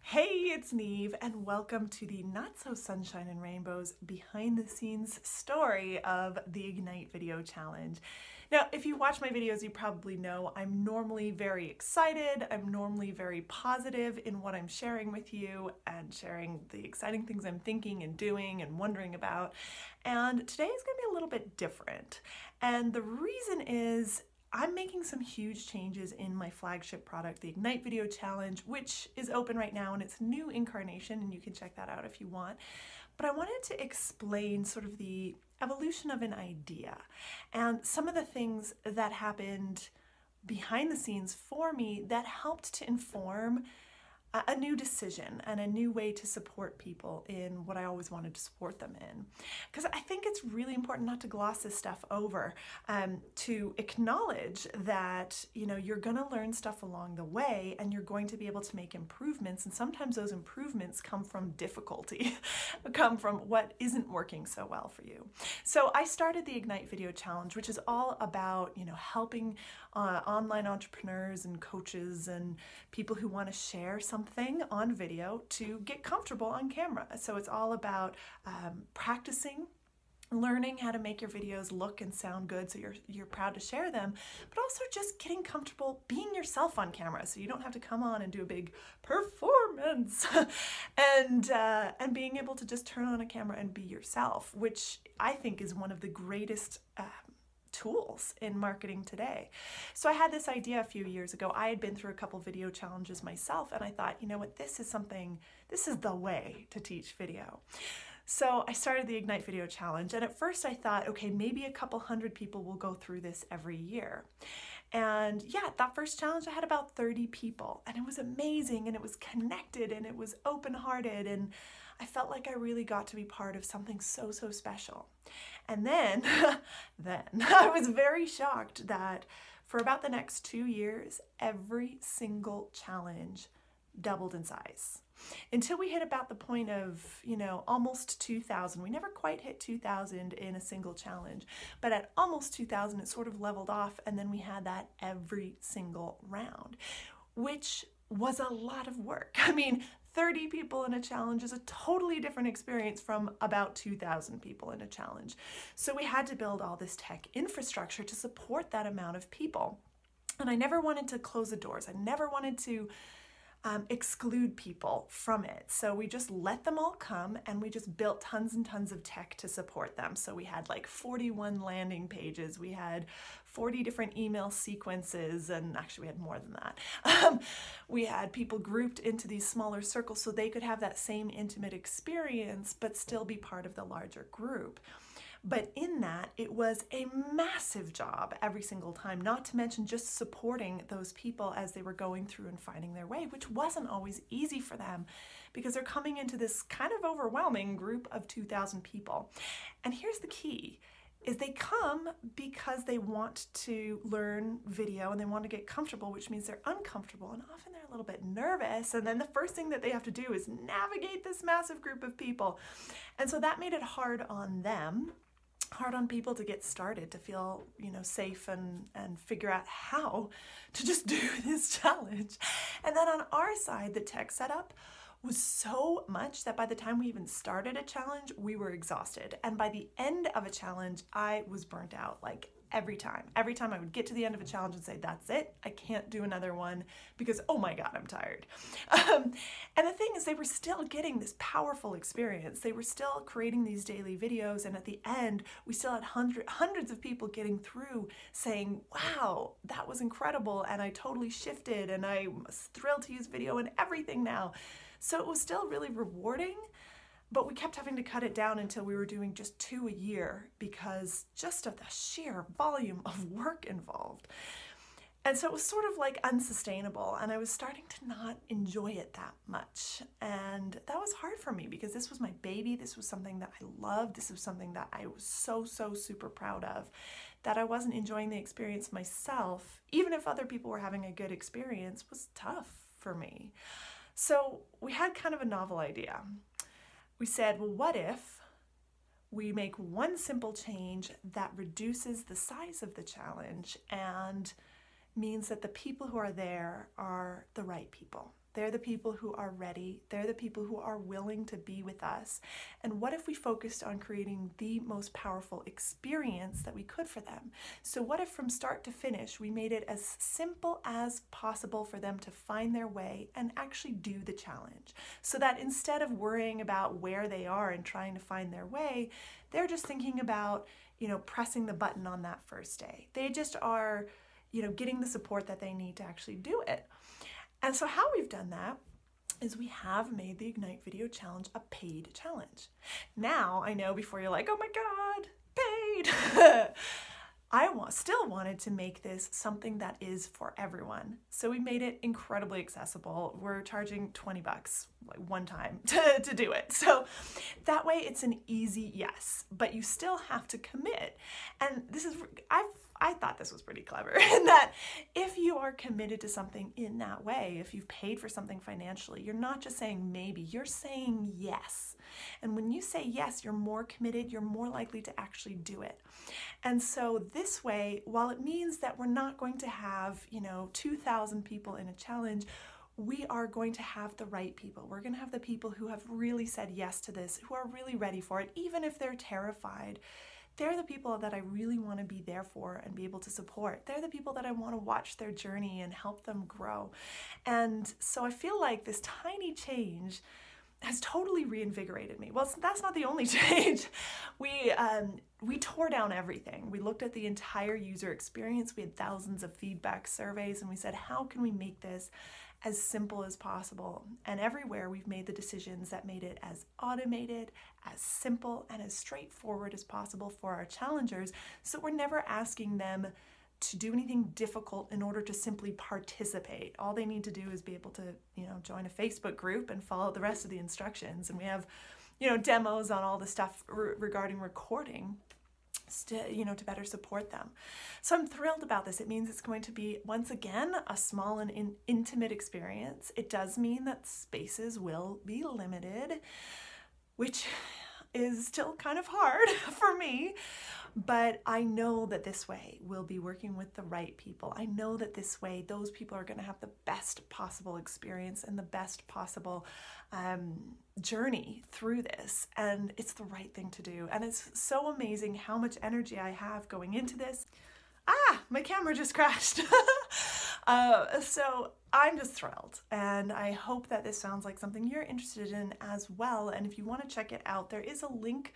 Hey, it's Neve, and welcome to the Not So Sunshine and Rainbows behind the scenes story of the Ignite Video Challenge. Now, if you watch my videos, you probably know I'm normally very excited. I'm normally very positive in what I'm sharing with you and sharing the exciting things I'm thinking and doing and wondering about. And today is going to be a little bit different. And the reason is I'm making some huge changes in my flagship product, the Ignite Video Challenge, which is open right now in its new incarnation, and you can check that out if you want. But I wanted to explain sort of the evolution of an idea and some of the things that happened behind the scenes for me that helped to inform a new decision and a new way to support people in what I always wanted to support them in. Because I think it's really important not to gloss this stuff over, to acknowledge that, you're going to learn stuff along the way and you're going to be able to make improvements. And sometimes those improvements come from difficulty, come from what isn't working so well for you. So I started the Ignite Video Challenge, which is all about, helping online entrepreneurs and coaches and people who want to share something on video to get comfortable on camera. So it's all about practicing, learning how to make your videos look and sound good so you're proud to share them, but also just getting comfortable being yourself on camera so you don't have to come on and do a big performance and being able to just turn on a camera and be yourself, which I think is one of the greatest tools in marketing today. So I had this idea a few years ago. I had been through a couple video challenges myself, and I thought, you know what, this is the way to teach video. So I started the Ignite Video Challenge, and at first I thought, okay, maybe a couple hundred people will go through this every year. And yeah, that first challenge I had about 30 people, and it was amazing, and it was connected, and it was open-hearted, and I felt like I really got to be part of something so, so special. And then I was very shocked that for about the next 2 years, every single challenge doubled in size. Until we hit about the point of, almost 2,000. We never quite hit 2,000 in a single challenge, but at almost 2,000, it sort of leveled off, and then we had that every single round, which was a lot of work. I mean, 30 people in a challenge is a totally different experience from about 2,000 people in a challenge. So we had to build all this tech infrastructure to support that amount of people. And I never wanted to close the doors. I never wanted to exclude people from it. So we just let them all come, and we just built tons and tons of tech to support them. So we had like 41 landing pages, we had 40 different email sequences, and actually we had more than that. We had people grouped into these smaller circles so they could have that same intimate experience but still be part of the larger group. But in that, it was a massive job every single time, not to mention just supporting those people as they were going through and finding their way, which wasn't always easy for them because they're coming into this kind of overwhelming group of 2,000 people. And here's the key, is they come because they want to learn video and they want to get comfortable, which means they're uncomfortable and often they're a little bit nervous. And then the first thing that they have to do is navigate this massive group of people. And so that made it hard on them, hard on people to get started, to feel, safe and figure out how to just do this challenge. And then on our side, the tech setup was so much that by the time we even started a challenge, we were exhausted. And by the end of a challenge, I was burnt out, like every time I would get to the end of a challenge and say, that's it, I can't do another one because, oh my God, I'm tired. And the thing is, they were still getting this powerful experience. They were still creating these daily videos. And at the end, we still had hundreds of people getting through saying, wow, that was incredible. And I totally shifted and I'm thrilled to use video and everything now. So it was still really rewarding. But we kept having to cut it down until we were doing just 2 a year because just of the sheer volume of work involved. And so it was sort of like unsustainable, and I was starting to not enjoy it that much. And that was hard for me because this was my baby. This was something that I loved. This was something that I was so, so super proud of, that I wasn't enjoying the experience myself, even if other people were having a good experience, was tough for me. So we had kind of a novel idea. We said, well, what if we make one simple change that reduces the size of the challenge and means that the people who are there are the right people, They're the people who are ready. They're the people who are willing to be with us. And what if we focused on creating the most powerful experience that we could for them? So what if from start to finish, we made it as simple as possible for them to find their way and actually do the challenge? So that instead of worrying about where they are and trying to find their way, they're just thinking about, pressing the button on that first day. They just are, getting the support that they need to actually do it. And so how we've done that is we have made the Ignite Video Challenge a paid challenge. Now, I know before you're like, oh my God, paid. I still wanted to make this something that is for everyone. So we made it incredibly accessible. We're charging $20 like one time to do it. So that way it's an easy yes, but you still have to commit. And this is, I thought this was pretty clever in that if you are committed to something in that way, if you've paid for something financially, you're not just saying maybe, you're saying yes. And when you say yes, you're more committed, you're more likely to actually do it. And so this way, while it means that we're not going to have, 2,000 people in a challenge, we are going to have the right people. We're going to have the people who have really said yes to this, who are really ready for it, even if they're terrified. They're the people that I really want to be there for and be able to support. They're the people that I want to watch their journey and help them grow. And so I feel like this tiny change has totally reinvigorated me. Well, that's not the only change. We tore down everything. We looked at the entire user experience. We had thousands of feedback surveys, and we said, how can we make this as simple as possible? And everywhere we've made the decisions that made it as automated, as simple, and as straightforward as possible for our challengers, so we're never asking them to do anything difficult in order to simply participate. All they need to do is be able to, join a Facebook group and follow the rest of the instructions. And we have, demos on all the stuff regarding recording, to better support them. So I'm thrilled about this. It means it's going to be, once again, a small and intimate experience. It does mean that spaces will be limited, which is still kind of hard for me, but I know that this way we'll be working with the right people. I know that this way those people are going to have the best possible experience and the best possible journey through this, and it's the right thing to do. And it's so amazing how much energy I have going into this. My camera just crashed. So I'm just thrilled, and I hope that this sounds like something you're interested in as well. And if you want to check it out, there is a link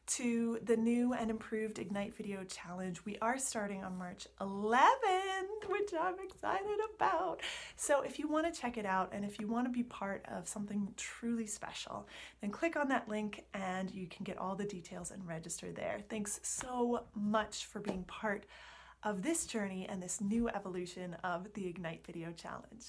to the new and improved Ignite Video Challenge. We are starting on March 11th, which I'm excited about. So if you want to check it out, and if you want to be part of something truly special, then click on that link and you can get all the details and register there. Thanks so much for being part of this journey and this new evolution of the Ignite Video Challenge.